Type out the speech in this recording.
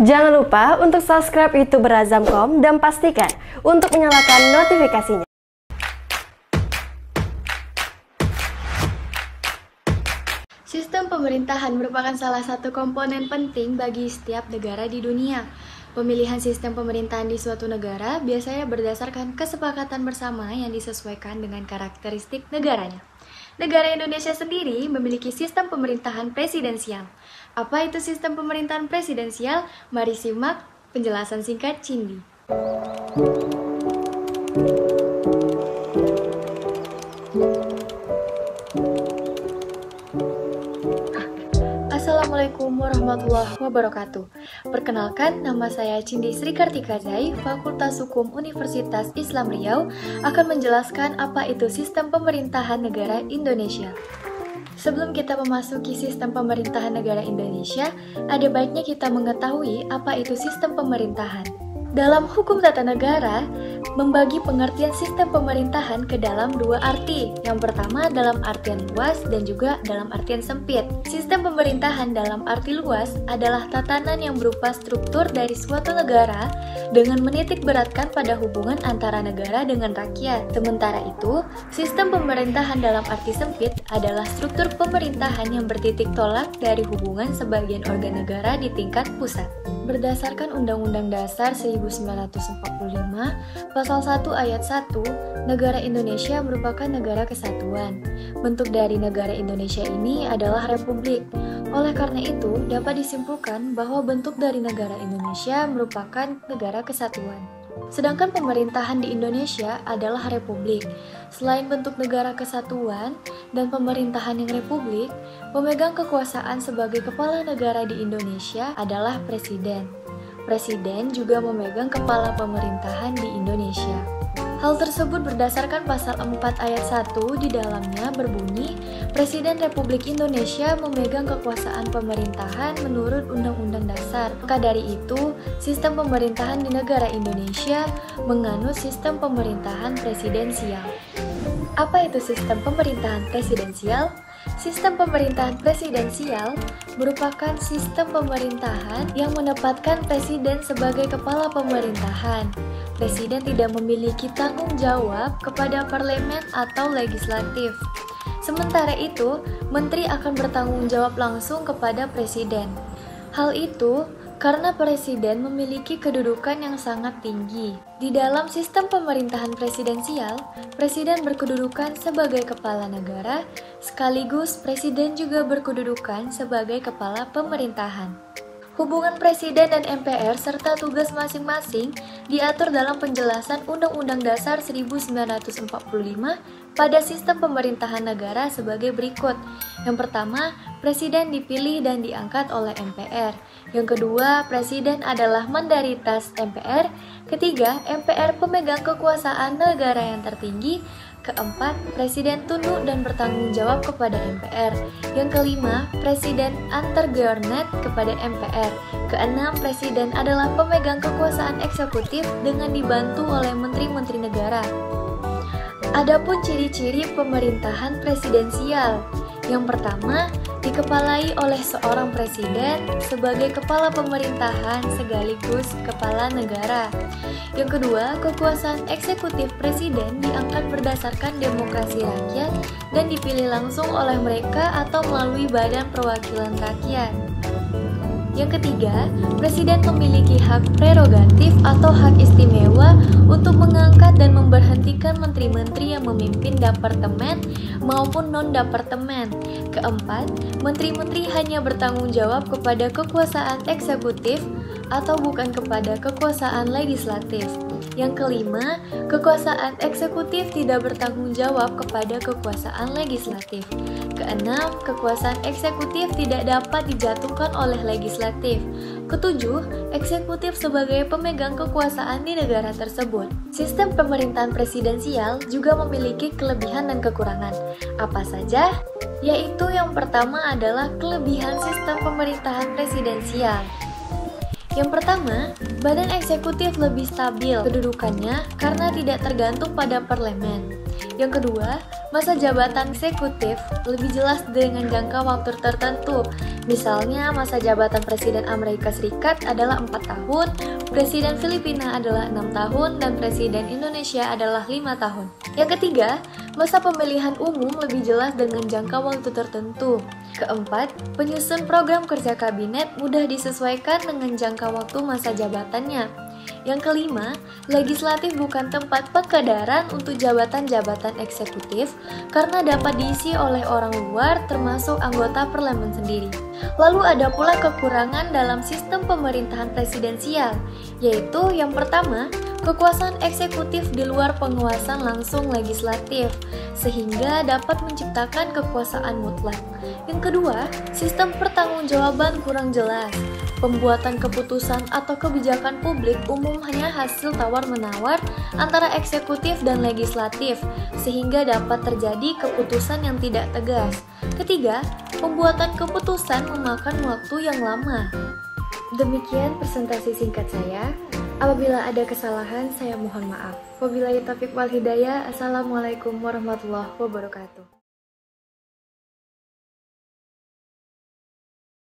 Jangan lupa untuk subscribe YouTube Berazam.com dan pastikan untuk menyalakan notifikasinya. Sistem pemerintahan merupakan salah satu komponen penting bagi setiap negara di dunia. Pemilihan sistem pemerintahan di suatu negara biasanya berdasarkan kesepakatan bersama yang disesuaikan dengan karakteristik negaranya. Negara Indonesia sendiri memiliki sistem pemerintahan presidensial. Apa itu sistem pemerintahan presidensial? Mari simak penjelasan singkat Cindy. Assalamualaikum warahmatullahi wabarakatuh. Perkenalkan, nama saya Cindy Sri Kartika Zai, Fakultas Hukum Universitas Islam Riau, akan menjelaskan apa itu sistem pemerintahan negara Indonesia. Sebelum kita memasuki sistem pemerintahan negara Indonesia, ada baiknya kita mengetahui apa itu sistem pemerintahan. Dalam hukum tata negara, membagi pengertian sistem pemerintahan ke dalam dua arti. Yang pertama dalam artian luas dan juga dalam artian sempit. Sistem pemerintahan dalam arti luas adalah tatanan yang berupa struktur dari suatu negara dengan menitik beratkan pada hubungan antara negara dengan rakyat. Sementara itu, sistem pemerintahan dalam arti sempit adalah struktur pemerintahan yang bertitik tolak dari hubungan sebagian organ negara di tingkat pusat. Berdasarkan Undang-Undang Dasar 1945, Pasal 1 Ayat 1, negara Indonesia merupakan negara kesatuan. Bentuk dari negara Indonesia ini adalah republik. Oleh karena itu, dapat disimpulkan bahwa bentuk dari negara Indonesia merupakan negara kesatuan. Sedangkan pemerintahan di Indonesia adalah republik. Selain bentuk negara kesatuan dan pemerintahan yang republik, pemegang kekuasaan sebagai kepala negara di Indonesia adalah presiden. Presiden juga memegang kepala pemerintahan di Indonesia. Hal tersebut berdasarkan pasal 4 ayat 1 di dalamnya berbunyi, Presiden Republik Indonesia memegang kekuasaan pemerintahan menurut Undang-Undang Dasar. Maka dari itu, sistem pemerintahan di negara Indonesia menganut sistem pemerintahan presidensial. Apa itu sistem pemerintahan presidensial? Sistem pemerintahan presidensial merupakan sistem pemerintahan yang menempatkan presiden sebagai kepala pemerintahan. Presiden tidak memiliki tanggung jawab kepada parlemen atau legislatif. Sementara itu, menteri akan bertanggung jawab langsung kepada presiden. Hal itu karena presiden memiliki kedudukan yang sangat tinggi. Di dalam sistem pemerintahan presidensial, presiden berkedudukan sebagai kepala negara, sekaligus presiden juga berkedudukan sebagai kepala pemerintahan. Hubungan presiden dan MPR serta tugas masing-masing diatur dalam penjelasan Undang-Undang Dasar 1945 pada sistem pemerintahan negara sebagai berikut. Yang pertama, presiden dipilih dan diangkat oleh MPR. Yang kedua, presiden adalah mandaritas MPR. Ketiga, MPR pemegang kekuasaan negara yang tertinggi. Keempat, presiden tunduk dan bertanggung jawab kepada MPR. Yang kelima, presiden antargovernet kepada MPR. Keenam, presiden adalah pemegang kekuasaan eksekutif dengan dibantu oleh menteri-menteri negara. Adapun ciri-ciri pemerintahan presidensial. Yang pertama, dikepalai oleh seorang presiden sebagai kepala pemerintahan sekaligus kepala negara. Yang kedua, kekuasaan eksekutif presiden diangkat berdasarkan demokrasi rakyat dan dipilih langsung oleh mereka atau melalui Badan Perwakilan Rakyat. Yang ketiga, presiden memiliki hak prerogatif atau hak istimewa untuk mengangkat dan memberhentikan menteri-menteri yang memimpin departemen maupun non-departemen. Keempat, menteri-menteri hanya bertanggung jawab kepada kekuasaan eksekutif atau bukan kepada kekuasaan legislatif. Yang kelima, kekuasaan eksekutif tidak bertanggung jawab kepada kekuasaan legislatif. Keenam, kekuasaan eksekutif tidak dapat dijatuhkan oleh legislatif. Ketujuh, eksekutif sebagai pemegang kekuasaan di negara tersebut. Sistem pemerintahan presidensial juga memiliki kelebihan dan kekurangan. Apa saja? Yaitu yang pertama adalah kelebihan sistem pemerintahan presidensial. Yang pertama, badan eksekutif lebih stabil kedudukannya karena tidak tergantung pada parlemen. Yang kedua, Masa jabatan eksekutif lebih jelas dengan jangka waktu tertentu. Misalnya, masa jabatan Presiden Amerika Serikat adalah 4 tahun, Presiden Filipina adalah 6 tahun, dan Presiden Indonesia adalah 5 tahun. Yang ketiga, masa pemilihan umum lebih jelas dengan jangka waktu tertentu. Keempat, penyusun program kerja kabinet mudah disesuaikan dengan jangka waktu masa jabatannya. Yang kelima, legislatif bukan tempat pekedaran untuk jabatan-jabatan eksekutif karena dapat diisi oleh orang luar termasuk anggota parlemen sendiri. Lalu ada pula kekurangan dalam sistem pemerintahan presidensial, yaitu yang pertama, kekuasaan eksekutif di luar penguasaan langsung legislatif, sehingga dapat menciptakan kekuasaan mutlak. Yang kedua, sistem pertanggungjawaban kurang jelas. Pembuatan keputusan atau kebijakan publik umum hanya hasil tawar-menawar antara eksekutif dan legislatif, sehingga dapat terjadi keputusan yang tidak tegas. Ketiga, pembuatan keputusan memakan waktu yang lama. Demikian presentasi singkat saya. Apabila ada kesalahan, saya mohon maaf. Wabillahi taufiq wal hidayah. Assalamualaikum warahmatullahi wabarakatuh.